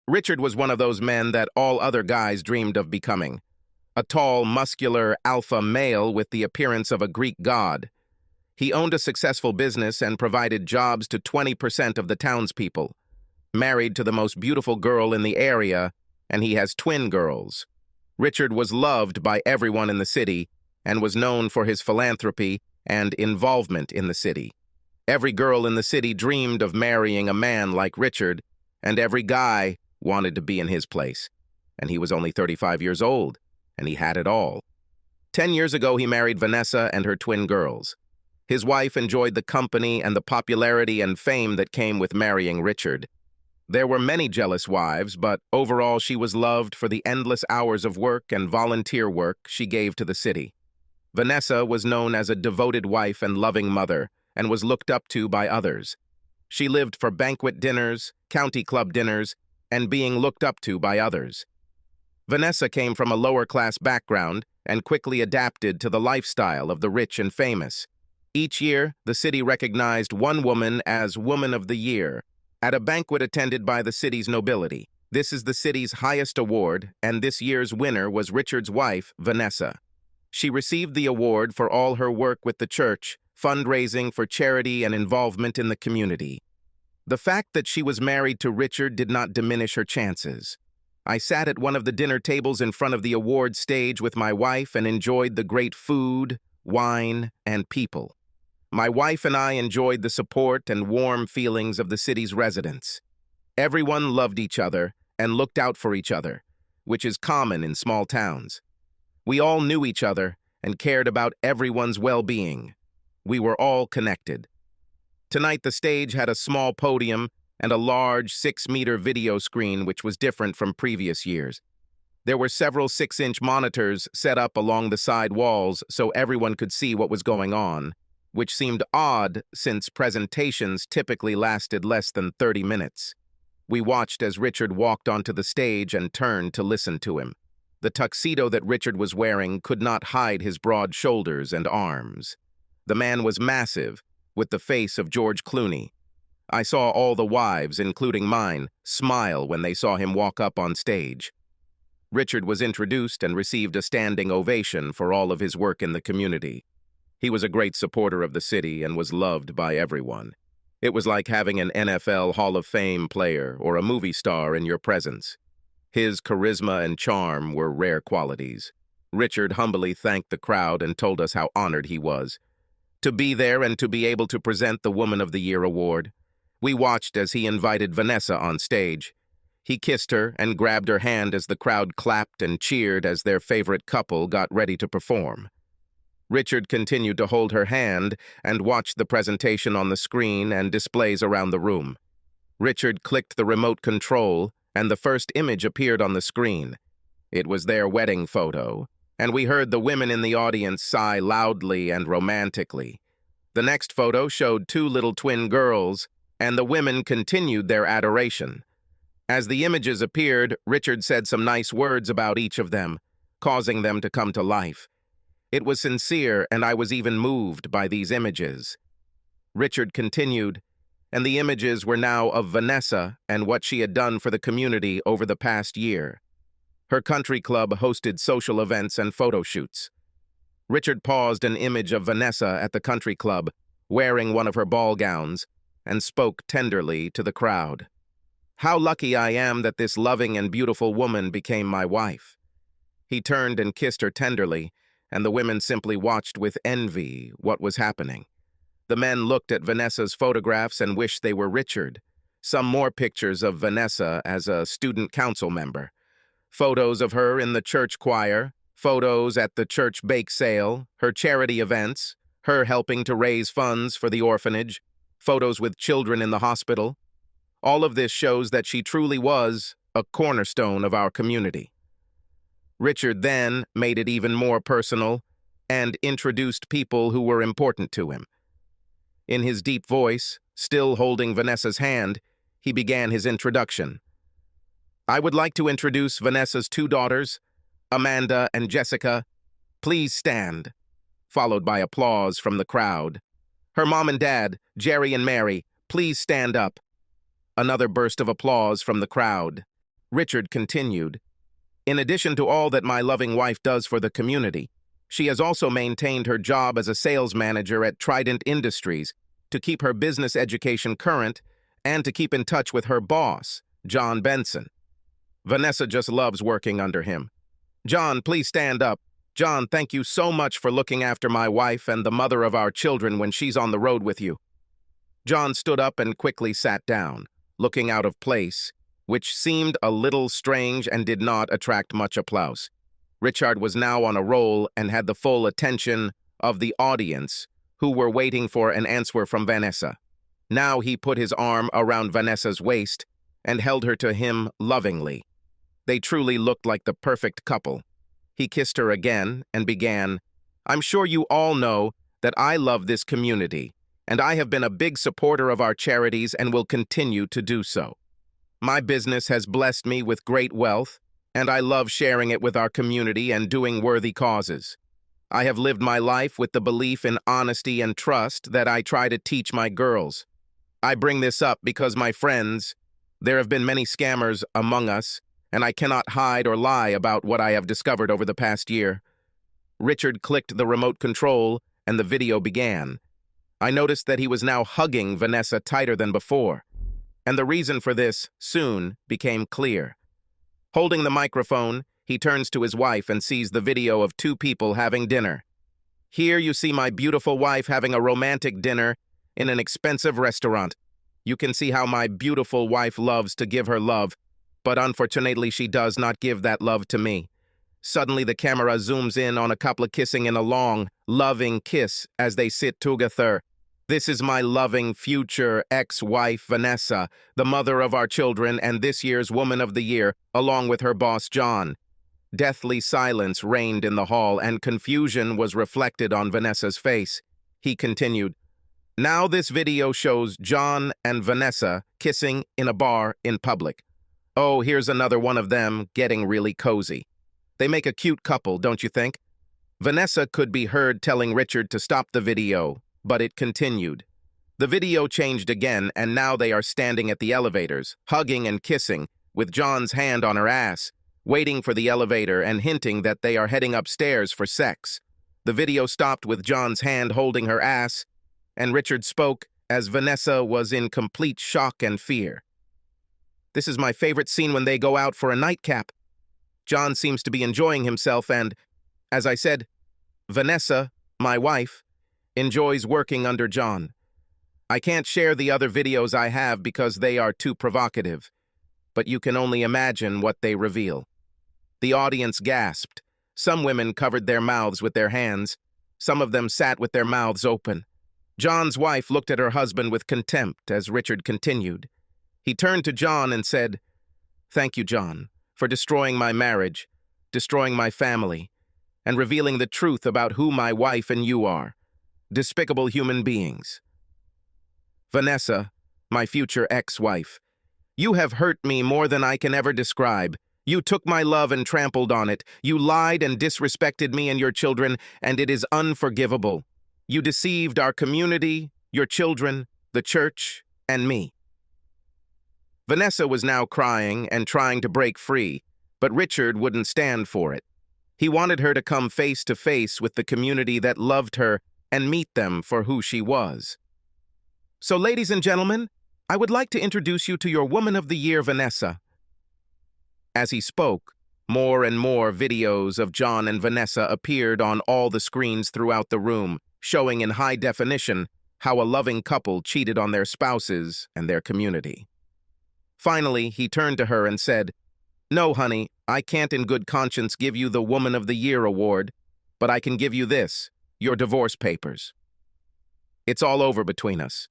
Richard was one of those men that all other guys dreamed of becoming. A tall, muscular, alpha male with the appearance of a Greek god. He owned a successful business and provided jobs to 20% of the townspeople. Married to the most beautiful girl in the area, and he has twin girls. Richard was loved by everyone in the city and was known for his philanthropy and involvement in the city. Every girl in the city dreamed of marrying a man like Richard, and every guy wanted to be in his place. And he was only 35 years old, and he had it all. 10 years ago, he married Vanessa and her twin girls. His wife enjoyed the company and the popularity and fame that came with marrying Richard. There were many jealous wives, but overall she was loved for the endless hours of work and volunteer work she gave to the city. Vanessa was known as a devoted wife and loving mother, and was looked up to by others. She lived for banquet dinners, county club dinners, and being looked up to by others. Vanessa came from a lower-class background and quickly adapted to the lifestyle of the rich and famous. Each year, the city recognized one woman as Woman of the Year at a banquet attended by the city's nobility. This is the city's highest award, and this year's winner was Richard's wife, Vanessa. She received the award for all her work with the church, fundraising for charity and involvement in the community. The fact that she was married to Richard did not diminish her chances. I sat at one of the dinner tables in front of the award stage with my wife and enjoyed the great food, wine, and people. My wife and I enjoyed the support and warm feelings of the city's residents. Everyone loved each other and looked out for each other, which is common in small towns. We all knew each other and cared about everyone's well-being. We were all connected. Tonight, the stage had a small podium and a large 6-meter video screen, which was different from previous years. There were several 6-inch monitors set up along the side walls so everyone could see what was going on, which seemed odd since presentations typically lasted less than 30 minutes. We watched as Richard walked onto the stage and turned to listen to him. The tuxedo that Richard was wearing could not hide his broad shoulders and arms. The man was massive, with the face of George Clooney. I saw all the wives, including mine, smile when they saw him walk up on stage. Richard was introduced and received a standing ovation for all of his work in the community. He was a great supporter of the city and was loved by everyone. It was like having an NFL Hall of Fame player or a movie star in your presence. His charisma and charm were rare qualities. Richard humbly thanked the crowd and told us how honored he was to be there and to be able to present the Woman of the Year award. We watched as he invited Vanessa on stage. He kissed her and grabbed her hand as the crowd clapped and cheered as their favorite couple got ready to perform. Richard continued to hold her hand and watched the presentation on the screen and displays around the room. Richard clicked the remote control, and the first image appeared on the screen. It was their wedding photo, and we heard the women in the audience sigh loudly and romantically. The next photo showed 2 little twin girls, and the women continued their adoration. As the images appeared, Richard said some nice words about each of them, causing them to come to life. It was sincere, and I was even moved by these images. Richard continued, and the images were now of Vanessa and what she had done for the community over the past year. Her country club hosted social events and photo shoots. Richard paused an image of Vanessa at the country club, wearing one of her ball gowns, and spoke tenderly to the crowd. "How lucky I am that this loving and beautiful woman became my wife." He turned and kissed her tenderly, and the women simply watched with envy what was happening. The men looked at Vanessa's photographs and wished they were Richard. Some more pictures of Vanessa as a student council member. Photos of her in the church choir, photos at the church bake sale, her charity events, her helping to raise funds for the orphanage, photos with children in the hospital. All of this shows that she truly was a cornerstone of our community. Richard then made it even more personal and introduced people who were important to him. In his deep voice, still holding Vanessa's hand, he began his introduction. "I would like to introduce Vanessa's 2 daughters, Amanda and Jessica. Please stand," followed by applause from the crowd. "Her mom and dad, Jerry and Mary, please stand up." Another burst of applause from the crowd. Richard continued, "In addition to all that my loving wife does for the community, she has also maintained her job as a sales manager at Trident Industries to keep her business education current and to keep in touch with her boss, John Benson. Vanessa just loves working under him. John, please stand up. John, thank you so much for looking after my wife and the mother of our children when she's on the road with you." John stood up and quickly sat down, looking out of place, which seemed a little strange and did not attract much applause. Richard was now on a roll and had the full attention of the audience, who were waiting for an answer from Vanessa. Now he put his arm around Vanessa's waist and held her to him lovingly. They truly looked like the perfect couple. He kissed her again and began, "I'm sure you all know that I love this community, and I have been a big supporter of our charities and will continue to do so. My business has blessed me with great wealth, and I love sharing it with our community and doing worthy causes. I have lived my life with the belief in honesty and trust that I try to teach my girls. I bring this up because, my friends, there have been many scammers among us, and I cannot hide or lie about what I have discovered over the past year." Richard clicked the remote control, and the video began. I noticed that he was now hugging Vanessa tighter than before, and the reason for this soon became clear. Holding the microphone, he turns to his wife and sees the video of two people having dinner. "Here you see my beautiful wife having a romantic dinner in an expensive restaurant. You can see how my beautiful wife loves to give her love, but unfortunately she does not give that love to me." Suddenly the camera zooms in on a couple kissing in a long, loving kiss as they sit together. "This is my loving future ex-wife Vanessa, the mother of our children and this year's Woman of the Year, along with her boss John." Deathly silence reigned in the hall and confusion was reflected on Vanessa's face. He continued, "Now this video shows John and Vanessa kissing in a bar in public. Oh, here's another one of them getting really cozy. They make a cute couple, don't you think?" Vanessa could be heard telling Richard to stop the video, but it continued. The video changed again, and now they are standing at the elevators, hugging and kissing, with John's hand on her ass, waiting for the elevator and hinting that they are heading upstairs for sex. The video stopped with John's hand holding her ass, and Richard spoke as Vanessa was in complete shock and fear. "This is my favorite scene when they go out for a nightcap. John seems to be enjoying himself and, as I said, Vanessa, my wife, enjoys working under John. I can't share the other videos I have because they are too provocative, but you can only imagine what they reveal." The audience gasped. Some women covered their mouths with their hands. Some of them sat with their mouths open. John's wife looked at her husband with contempt as Richard continued. He turned to John and said, "Thank you, John, for destroying my marriage, destroying my family, and revealing the truth about who my wife and you are. Despicable human beings. Vanessa, my future ex-wife, you have hurt me more than I can ever describe. You took my love and trampled on it. You lied and disrespected me and your children, and it is unforgivable. You deceived our community, your children, the church, and me." Vanessa was now crying and trying to break free, but Richard wouldn't stand for it. He wanted her to come face to face with the community that loved her and meet them for who she was. "So, ladies and gentlemen, I would like to introduce you to your Woman of the Year, Vanessa." As he spoke, more and more videos of John and Vanessa appeared on all the screens throughout the room, showing in high definition how a loving couple cheated on their spouses and their community. Finally, he turned to her and said, "No, honey, I can't in good conscience give you the Woman of the Year award, but I can give you this, your divorce papers. It's all over between us."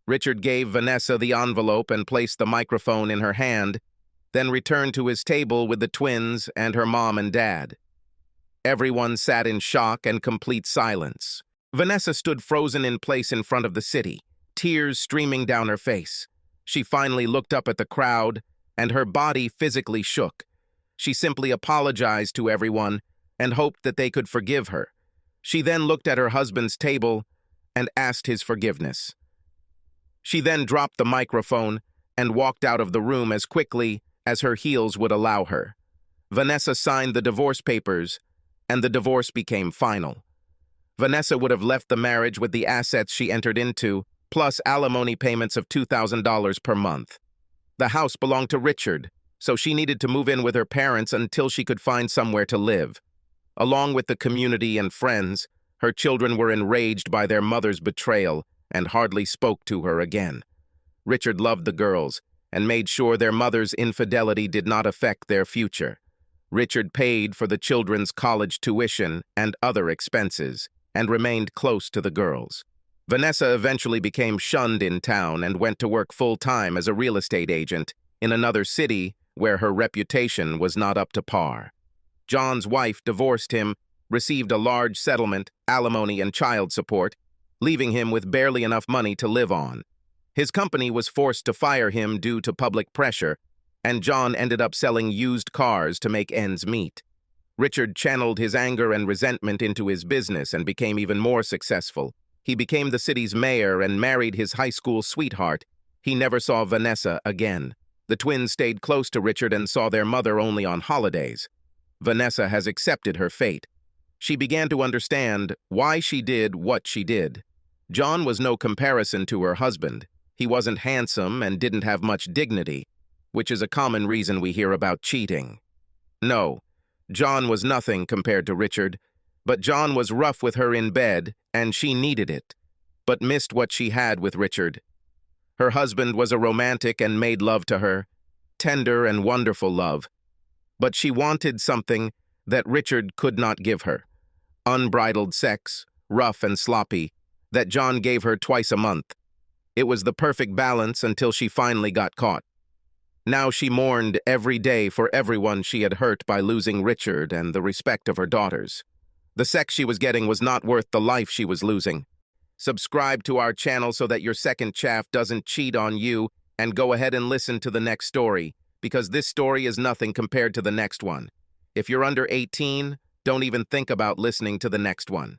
Richard gave Vanessa the envelope and placed the microphone in her hand, then returned to his table with the twins and her mom and dad. Everyone sat in shock and complete silence. Vanessa stood frozen in place in front of the city, tears streaming down her face. She finally looked up at the crowd, and her body physically shook. She simply apologized to everyone and hoped that they could forgive her. She then looked at her husband's table and asked his forgiveness. She then dropped the microphone and walked out of the room as quickly as her heels would allow her. Vanessa signed the divorce papers, and the divorce became final. Vanessa would have left the marriage with the assets she entered into, plus alimony payments of $2,000 per month. The house belonged to Richard, so she needed to move in with her parents until she could find somewhere to live. Along with the community and friends, her children were enraged by their mother's betrayal and hardly spoke to her again. Richard loved the girls and made sure their mother's infidelity did not affect their future. Richard paid for the children's college tuition and other expenses and remained close to the girls. Vanessa eventually became shunned in town and went to work full-time as a real estate agent in another city where her reputation was not up to par. John's wife divorced him, received a large settlement, alimony, and child support, leaving him with barely enough money to live on. His company was forced to fire him due to public pressure, and John ended up selling used cars to make ends meet. Richard channeled his anger and resentment into his business and became even more successful. He became the city's mayor and married his high school sweetheart. He never saw Vanessa again. The twins stayed close to Richard and saw their mother only on holidays. Vanessa has accepted her fate. She began to understand why she did what she did. John was no comparison to her husband. He wasn't handsome and didn't have much dignity, which is a common reason we hear about cheating. No, John was nothing compared to Richard, but John was rough with her in bed, and she needed it, but missed what she had with Richard. Her husband was a romantic and made love to her, tender and wonderful love, but she wanted something that Richard could not give her. Unbridled sex, rough and sloppy, that John gave her twice a month. It was the perfect balance until she finally got caught. Now she mourned every day for everyone she had hurt by losing Richard and the respect of her daughters. The sex she was getting was not worth the life she was losing. Subscribe to our channel so that your second chaff doesn't cheat on you, and go ahead and listen to the next story, because this story is nothing compared to the next one. If you're under 18, don't even think about listening to the next one.